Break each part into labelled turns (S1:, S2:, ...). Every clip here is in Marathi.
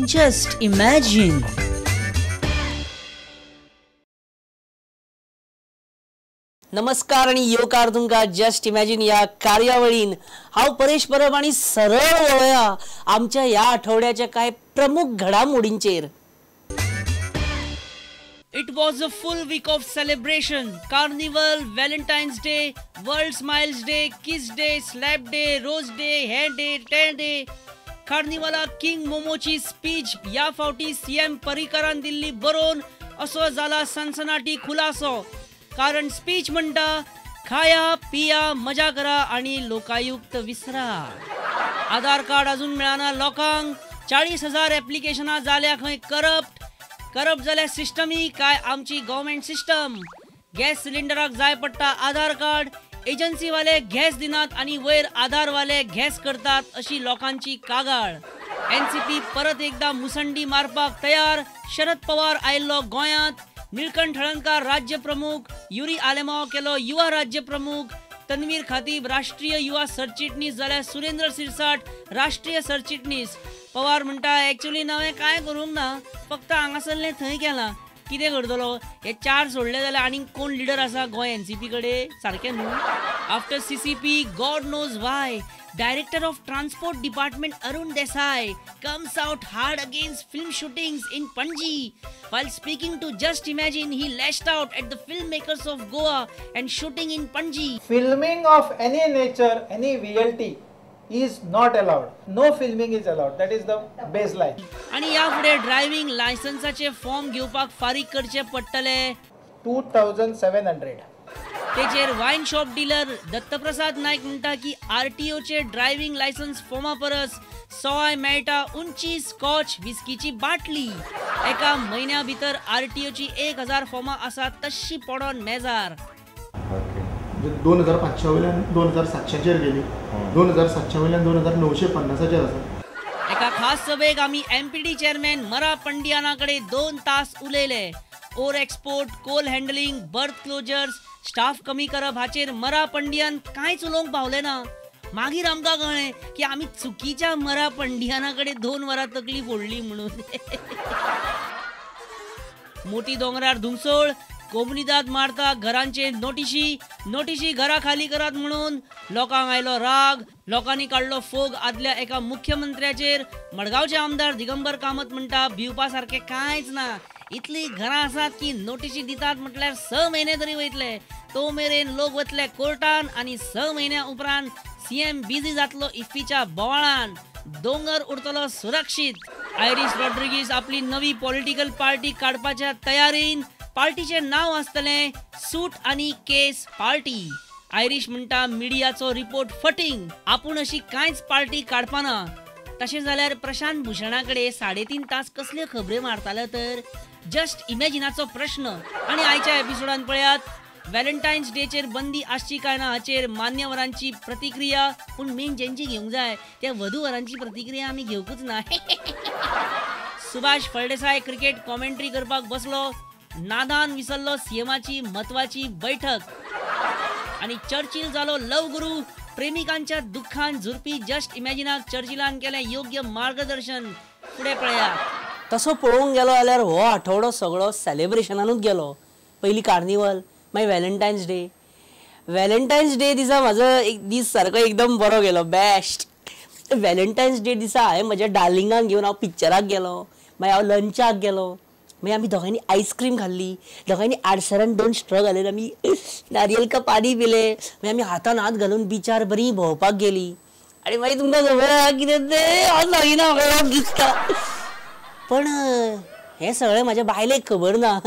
S1: Just imagine. नमस्कार आणि येवकार तुमका जस्ट इमॅजिन या कार्यावळीन हाव परेश परब आणि सरळ वळया आमच्या या आठवड्याच्या काय प्रमुख घडामोडींचेर.
S2: It was a full week of celebration. Carnival, Valentine's Day, World Smiles Day, Kiss Day, Slap Day, Rose Day, Hair Day, Tear Day. कार्निवाला किंग मोमोची स्पीच या फावटी सीएम पर्रीकरान दिल्ली बरोवन असो जाला सनसनाटी खुलासो. कारण स्पीच म्हणटा खाया पिया मजा करा आणि लोकायुक्त विसरा. आधार कार्ड अजून मिळाना लोकांक. 40,000 ऍप्लिकेशनां जाल्या खंय करप्ट जाल्या सिस्टमी काय आमची गव्हर्नमेंट सिस्टम. गॅस सिलिंडराक जाय पडटा आधार कार्ड. एजन्सी वाले गॅस दिनात आणि वयर आधार वाले गॅस करतात अशी लोकांची कागाळ. एनसीपी परत एकदा मुसंडी मारपाक तयार. शरद पवार आयल्लो गोंयांत. निळकंठ हळर्णकार राज्य प्रमुख. युरी आलेमाव केलो युवा राज्य प्रमुख. तन्वीर खातीब राष्ट्रीय युवा सरचिटणीस जाल्यार सुरेंद्र सिरसाट राष्ट्रीय सरचिटणीस. पवार म्हणटा एक्चुअली हांवें काय करूंक ना, फक्त हांगासरलें थंय केलां. कितें करतलो? हे 4 सोडले जाल्यार आनीक कोण लिडर आसा गोंय एनसीपी कडेन? सारकें न्हू. After CCP God knows why Director of Transport Department Arun Desai comes out hard against film shootings in Panji. While speaking to Just Imagine, he lashed out at the filmmakers of Goa and shooting in Panji.
S3: Filming of any nature, any VLT is not allowed. No filming is allowed. That is the baseline.
S2: आणि यापुढे ड्रायव्हिंग लायसन्साचे फॉर्म घेवपाक फारीक करचे पडटले
S3: 2700.
S2: तेचेर वाईन शॉप डीलर दत्तप्रसाद नायक म्हणटा की आरटीओचे ड्रायव्हिंग लायसन्स फॉर्मा परस सवाय मेळटा उंची स्कॉच विस्कीची बाटली. एका म्हयन्या भितर आरटीओची 1000 फॉर्मा आसात तशी पडोन मेजार.
S4: 2500 वयल्यान 2700 गेली. 2700 वयल्यान 2950 आसा.
S2: एका खास सभेक आमी एमपीडी चेअरमॅन मरा पंडियाना कडे 2 तास उलयले. Ore export, coal handling, berth closures, staff कमी करप हाचेर मरा पंडियान कांयच उलोवंक पावले ना. मागीर आमकां कळ्ळें की आमी चुकीच्या मरा पंडियाना कडेन 2 वरां तकली फोडली म्हणून. मोठी दोंगरार धुंगसोळ. कोमुनिदाद मारता घरांचे नोटिशी घरा खाली करात म्हणून. लोकांक आयलो राग. लोकांनी काडलो फोग आदल्या एका मुख्यमंत्र्याचेर. मडगांवचे आमदार दिगंबर कामत म्हणटा भिवपा सारकें कांयच ना. इतली घरां आसात की नोटिशी दितात म्हटल्यार 6 म्हयने तरी वयतले. तो मेरेन लोक वतले कोर्टान आणि 6 म्हयन्या उपरांत सीएम बिझी जातलो इफ्फीच्या बोवाळान. दोंगर उरतलो सुरक्षीत. आयरिश रॉड्रिगीस आपली नवी पॉलिटिकल पार्टी काडपाच्या तयारीन. पार्टीचे नाव आसतलें सूट आणि केस पार्टी. आयरिश म्हणटा मिडियाचो रिपोर्ट फटींग. आपूण अशी कांयच पार्टी काडपाना. तशें जाल्यार प्रशांत भूषणा कडेन 3.5 तास कसल्यो खबऱ्यो मारताले तर? जस्ट इमॅजिनाचो प्रश्न. आणि आयच्या एपिसोडान पळयात व्हॅलेंटायन्स डेचेर बंदी आसची काय ना हाचेर मान्यवरांची प्रतिक्रिया. पूण मेन जेंची घेवंक जाय त्या वधूवरांची प्रतिक्रिया आमी घेवकूच ना. सुभाष फळदेसाय क्रिकेट कॉमेंट्री करपाक बसलो. नादान विसरलो सीएमाची म्हत्वाची बैठक. आणि चर्चिल जालो लव गुरू. प्रेमिकांच्या दुःखान झुरपी जस्ट इमॅजिनाक चर्चिलान केलें योग्य मार्गदर्शन. फुडें पळया.
S1: तसो पळोवंक गेलो जाल्यार हो आठवडो सगळो सेलिब्रेशनानूच गेलो. पयली कार्निवल, मागीर व्हॅलेंटायन्स डे दिसा म्हाजो एक दीस सारको एकदम बरो गेलो. बेस्ट. व्हॅलेंटायन्स डे दिसा हांवें म्हज्या डार्लिंगाक घेवन हांव पिक्चराक गेलो. मागीर हांव लंचाक गेलो. मागीर आमी दोगांयनी आयस्क्रीम खाल्ली. दोगांयनी आडसरान 2 स्ट्रॉ घालून आमी नारियल का पाणी पिलें. मागीर आमी हातान हात घालून बिचार बरी भोंवपाक गेली. आनी मागीर तुमकां खबर आहा कितें तें हांव सांगिना म्हाका दिसता. पण हें सगळें म्हाज्या बायलेक खबर ना.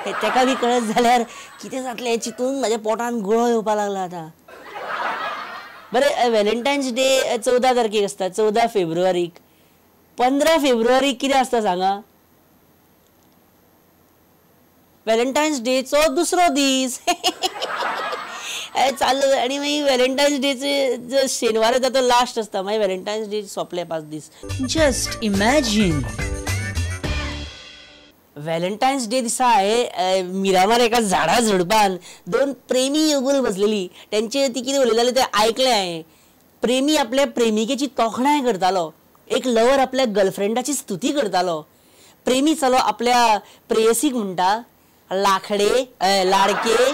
S1: तेका बी कळत जाल्यार कितें जातलें हें चिंतून म्हाज्या पोटान गुळो येवपाक लागला आतां. बरें, व्हॅलेंटायन्स डे 14 तारखेक आसता. 14 फेब्रुवारीक. 15 फेब्रुवारीक कितें आसता सांगा? व्हॅलेंटायन्स डेचो दुसरो दीस. चालू. आणि मागीर व्हॅलेंटायन्स डेचे जो शेनवार येता तो लास्ट आसता. मागीर व्हॅलेंटायन्स डे सोंपले 5 दीस. Just imagine. व्हॅलेंटायन्स डे दिसा हांवें मिरामार एका झाडा झुडपान 2 प्रेमी योगूल बसलेली. तेंचे ती कितें उलयताली तें आयकलें हांवें. प्रेमी आपल्या प्रेमिकेची तोखणाय करतालो. एक लवर आपल्या गर्लफ्रेंडाची स्तुती करतालो, प्रेमी चलो आपल्या प्रेयसीक म्हणटा, लाखडे लाडके,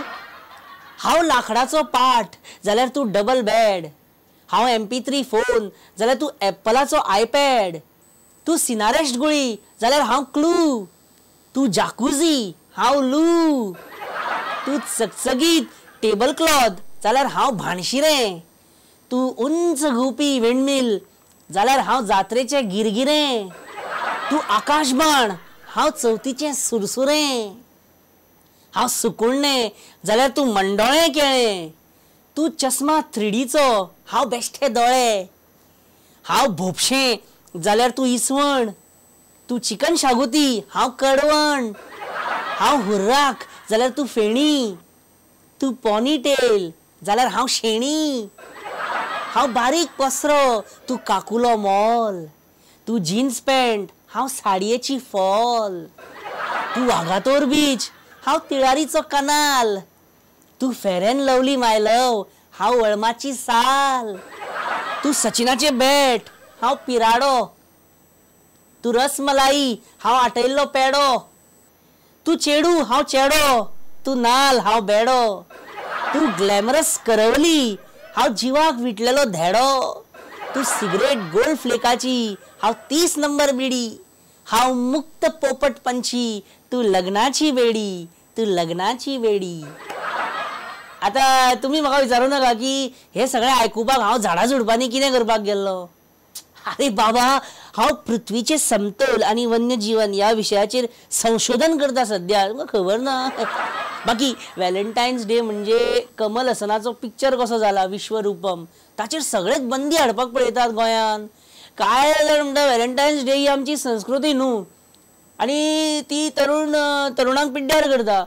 S1: हांव लाकडाचो पाठ जाल्यार तूं डबल बेड, हांव MP3 फोन जाल्यार तूं एप्पलाचो आयपॅड, तूं सिनारेस्ट गुळी जाल्यार हांव क्लू, तूं जाकुझी हांव लू, तूं चकचकीत टेबल क्लॉथ जाल्यार हांव भाणशिरें, तूं उंच घुंवपी विंडमील जाल्यार हांव जात्रेचें गिरगिरें, तूं आकाशबाण हांव चवथीचें सुरसुरें, हांव सुकुळणें जाल्यार तूं मंडोळें केळें, तूं चस्मा 3Dचो हांव बेश्टे दोळे, हांव भोपशें जाल्यार तूं इसवण, तूं चिकन शागोती हांव कडवण, हांव हुर्राक जाल्यार तूं फेणी, तूं पोनीटेल जाल्यार हांव शेणी, हांव बारीक पसरो तूं काकुलो मोल, तूं जीन्स पॅन्ट हांव साडयेची फॉल, तूं वागातोर बीच हांव तिळारीचो कनाल, तूं फेर अँड लवली माय लव हांव वळमाची साल, तूं सचिनाचें बॅट हांव पिराडो, तूं रसमलाई हांव आटयल्लो पेडो, तूं चेडू हांव चेडो, तूं नाल हांव बेडो, तूं ग्लॅमरस करवली हांव जिवाक विटलेलो धेडो, तूं सिगरेट गोल्ड फ्लेकाची हांव 30 नंबर बिडी, हांव मुक्त पोपट पंछी तूं लग्नाची वेडी, तूं लग्नाची वेडी. आता तुम्ही म्हाका विचारूं नाका की हे सगळें आयकुपाक हांव झाडां झुडपांनी कितें करपाक गेल्लो. अरे बाबा, हांव पृथ्वीचे समतोल आणि वन्यजीवन ह्या विशयाचेर संशोधन करता सध्या, तुमकां खबर ना. बाकी व्हॅलेंटायन्स डे म्हणजे कमल हसनाचो पिक्चर कसो जाला विश्वरूपम, ताचेर सगळेच बंदी हाडपाक पळयतात गोंयान. काय म्हणटा व्हॅलेंटायन्स डे ही आमची संस्कृती न्हू, आणि ती तरुणांक पिड्ड्यार करता.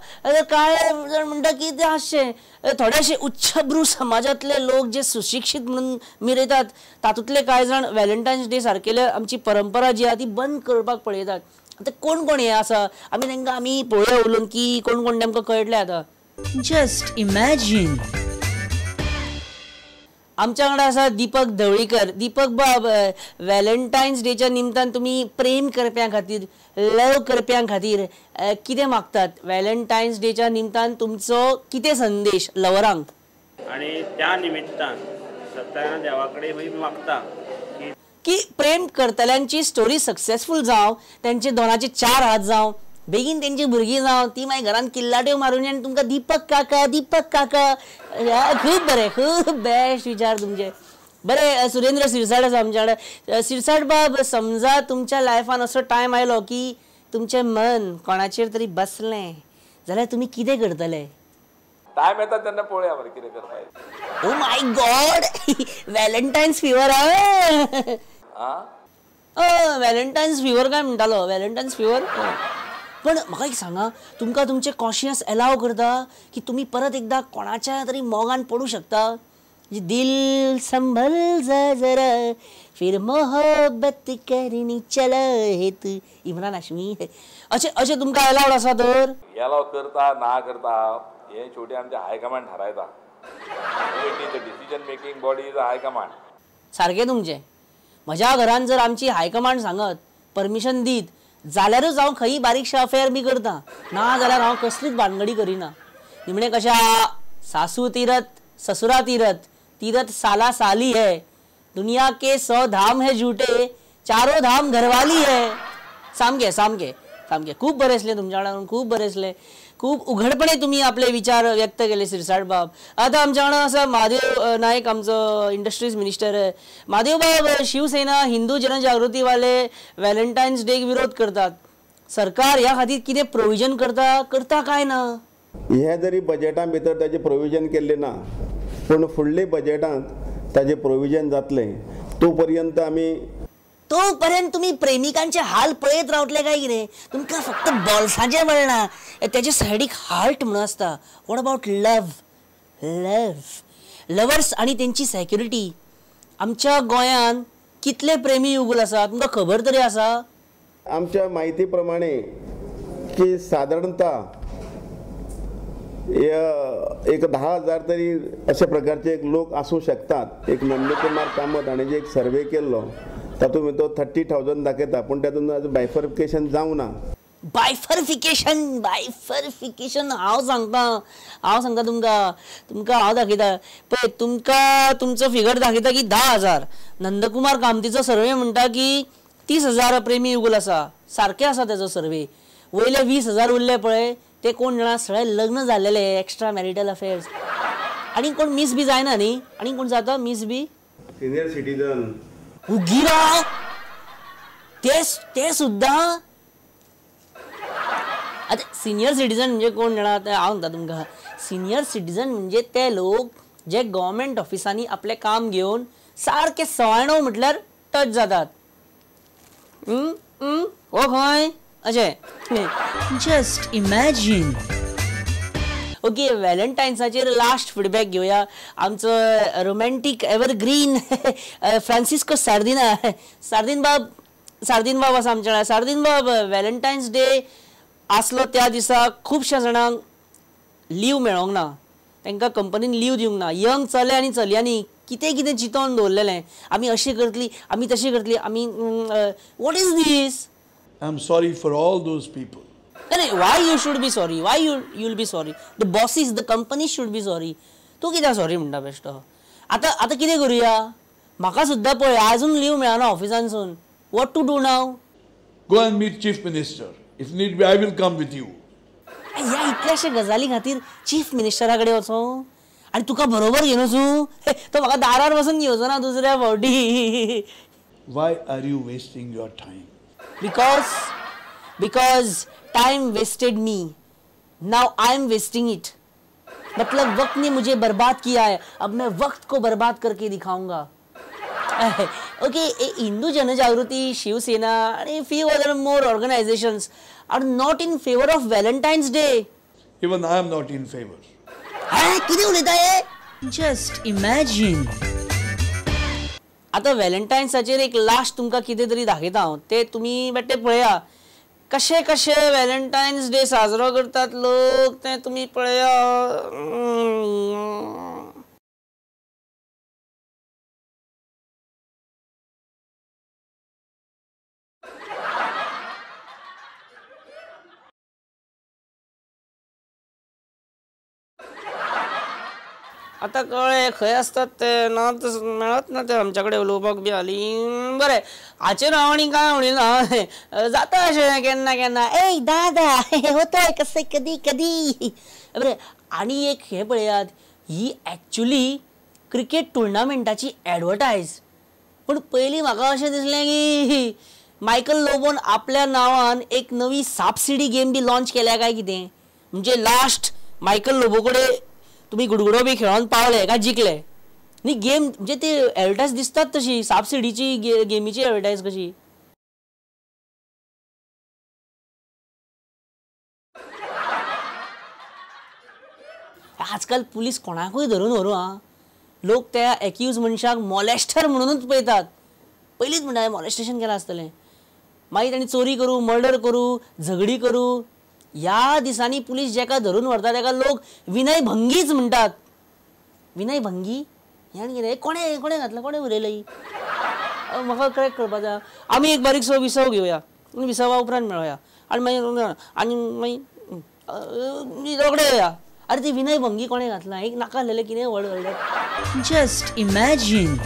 S1: काय जण म्हणटा की ते अशें थोडेशे उच्चभ्रू समाजातले लोक जे सुशिक्षीत म्हणून मिरयतात, तातूंतले कांय जाण व्हॅलेंटायन्स डे सारकेले आमची परंपरा जी आहा ती बंद करपाक पळयतात. आता कोण कोण हे आसा आमी पळोवया उलोवन की कोण कोण नेमकं कळटलें आतां.
S2: जस्ट इमॅजिन,
S1: आमच्या वांगडा आसा दीपक ढवळीकर. दीपक बाब, व्हॅलेंटायन्स डेच्या निमतान तुमी प्रेम करप्यां खातीर, लव करप्यां खातीर कितें मागतात? व्हॅलेंटायन्स डेच्या निमतान तुमचो कितें संदेश लवरांक?
S5: आणि त्या निमित्तान सत्यान देवा कडेन मी मागता
S1: की प्रेम करतल्यांची स्टोरी सक्सेसफूल जावं, त्यांचे दोनाचे 4 हात जावं, बेगीन तेंची भुरगीं जावं, ती मागीर घरान किल्लाट्यो मारून आनी तुमकां दीपक काका दीपक काका. खूब बरें, खूब बेस्ट विचार तुमचे. बरें, सुरेंद्र सिरसाट आसा आमच्या कडेन. सिरसाट बाब, समजा तुमच्या लायफान असो टायम आयलो की तुमचें मन कोणाचेर तरी बसलें जाल्यार तुमी कितें करतले?
S6: टायम येता तेन्ना पळोवया मरे कितें करता.
S1: Oh my God, Valentine's fever. Valentine's fever काय म्हणटालो? Valentine's fever. पण म्हाका एक सांगा, तुमकां तुमचे कॉन्शियस अलाव करता की तुम्ही परत एकदा कोणाच्या तरी मोगान पडू शकता? दिल संभल जा जरा फिर मोहब्बत करनी चल हे तू, इम्रान हाशमी. अशें तुमकां अलाउड आसा? तर
S6: अलाव करता ना करता हे शेवटी आमचे हायकमांड थारायता. Decision making body is high command.
S1: सारकें तुमचें. म्हज्या घरान जर आमची हायकमांड सांगत परमिशन दीत जाल्यारूच हांव खंयी बारीकशें अफेअर बी करता, ना जाल्यार हांव कसलीच भानगडी करिना. निमणें कशें आहा, सासू तीरथ ससुरा तीरथ, तीरथ साला साली है, दुनिया के 100 धाम है झूठे, 4 धाम घरवाली है. सामकें सामकें सामकें. खूब बरें दिसलें तुमच्या वांगडा, खूब बरें दिसलें. खूब उघडपणे तुम्ही आपले विचार व्यक्त केले सिरसाट बाब. आता आमच्या वांगडा आसा महादेव नायक, आमचो इंडस्ट्रीज मिनिस्टर. महादेव बाब, शिवसेना हिंदू जनजागृतीवाले व्हॅलेंटायन्स डे विरोध करतात. सरकार ह्या खातीर कितें प्रोविजन करता काय ना?
S7: हे जरी बजेटां भितर ताचे प्रोविजन केल्ले ना, पूण फुडले बजेटांत ताचे प्रोविजन जातले.
S1: तोपर्यंत तुम्ही प्रेमिकांचे हाल पळयत रावतले काय कितें? तुमकां फक्त बॉल्सांचें मेळना, त्याच्या सायडीक हार्ट म्हणून आसता. वॉट अबाउट लवर्स आणि त्यांची सेक्युरिटी? आमच्या गोंयान कितले प्रेमी युगूल आसा तुमकां खबर तरी आसा?
S7: आमच्या माहिती प्रमाणे की साधारणतः एक 10,000 तरी अशा प्रकारचे लोक असू शकतात. एक नंदकुमार कामत हाणें जे एक सर्वे केल्लो तातूंत तो 30,000 दाखयता पूण तातूंत अजून बायफर्फिकेशन जावं ना.
S1: बायफर्फिकेशन हांव सांगता तुमकां हांव दाखयता पळय. तुमकां तुमचो फिगर दाखयता की 10,000. नंदकुमार कामतीचो सर्वे म्हणटा की 30,000 प्रेमी युगल आसा. सारकें आसा तेजो सर्वे. वयले 20,000 उरले पळय ते कोण जाणा सगळे लग्न जाल्लेले, एक्स्ट्रा मॅरिटल अफेअर्स. आनी कोण मिस बी जायना न्ही. आनी कोण जाता मिस बी?
S7: Senior citizen.
S1: उगिरा ते सुद्दां. आता सिनियर सिटीजन म्हणजे कोण जाणा ते हांव म्हणटा तुमकां. सिनियर सिटीजन म्हणजे ते लोक जे गव्हर्मेंट ऑफिसांनी आपलें काम घेवन सारके 96 म्हटल्यार टच जातात. ओ खंय अशें.
S2: Just imagine.
S1: ओके, व्हॅलेंटायन्साचेर लास्ट फीडबॅक घेवया. आमचो रोमॅन्टीक एव्हरग्रीन फ्रांसिस्को सार्दीन बाब आसा आमच्या. सार्दीन बाब, व्हॅलेंटायन्स डे आसलो त्या दिसा खुबश्या जाणांक लीव मेळोंक ना. तांकां कंपनीन लीव दिवंक ना. यंग चले आनी चलयांनी कितें चिंतोन दवरलेलें. आमी अशें करतली, आमी तशें करतली, आमी what is this?
S8: I'm sorry for all those people.
S1: Why you should be sorry? Why you'll be sorry? The bosses, the company should be sorry. तू कित्याक सॉरी म्हणटा बेश्टो? आतां कितें करुया? म्हाका सुद्दां पळय आजून लीव मेळना ऑफिसानसून. What to do now?
S8: Go and meet Chief Minister. If need be, I will come with you.
S1: ह्या इतल्याशा गजाली खातीर चीफ मिनिस्टरा कडेन वचूं आनी तुका बरोबर घेवन वचूं? तो म्हाका दारार वचून घेवचो ना दुसऱ्या फावटी.
S8: Why are you wasting your time?
S1: Because time wasted me. Now I am wasting it. मतलब वक्त ने मुझे बर्बाद किया है, अब मैं वक्त को बर्बाद करके दिखाऊंगा. ओके, हिंदू जनजागृती, शिवसेना आणि few other more organizations are not in favor of Valentine's Day.
S8: Even I am not in favor.
S1: किती उलयता हे?
S2: Just imagine.
S1: आता व्हॅलेंटायन्साचेर एक लास्ट तुमकां कितें तरी दाखयता हांव. ते तुमी बेटे पळया कशे व्हॅलेंटायन्स डे साजरो करतात लोक. ते तुमी पळया. आता कळ्ळें खंय आसतात ते. ना मेळत ना ते आमच्या कडेन उलोवपाक बी हालीं. बरें, हाचेर हांव आनी कांय उलयना. जाता अशें केन्ना ए दादा होतय कसे कधी. बरें, आनी एक हें पळयात. ही एक्चुली क्रिकेट टुर्नामेंटाची एडवर्टायज. पूण पयलीं म्हाका अशें दिसलें की मायकल लोबोन आपल्या नांवान एक नवी सापसिडी गेम बी लॉन्च केल्या काय कितें. म्हणजे लास्ट मायकल लोबो कडेन तुम्ही गुडगुडो बी खेळून पावले काय जिखले न्ही गेम. म्हणजे ती एडवर्टायज दिसतात तशी सापसिडीची गेमीची एडवर्टायज कशी. आजकाल पुलीस कोणाकूय धरून व्हरू हा. लोक त्या एक्यूज मनशाक मॉलेस्टर म्हणूनच पळयतात. पयलींच म्हणटा मॉलेस्टेशन केलां आसतलें. मागीर तांणी चोरी करूं, मर्डर करूं, झगडी करूं. ह्या दिसांनी पुलीस जेका धरून व्हरता तेका लोक विनय भंगीच म्हणटात. विनय भंगी ह्या कितें कोणे घातला, कोणे उरयलंय म्हाका करेक्ट करपाक जाय. आमी एक बारीकसो विसव घेवया. विसवा उपरांत मेळोया आनी मागीर रोखडे येया. अरे ती विनय भंगी कोणे घातला? एक नाका आसलेलें कितें व्हड.
S2: Just imagine.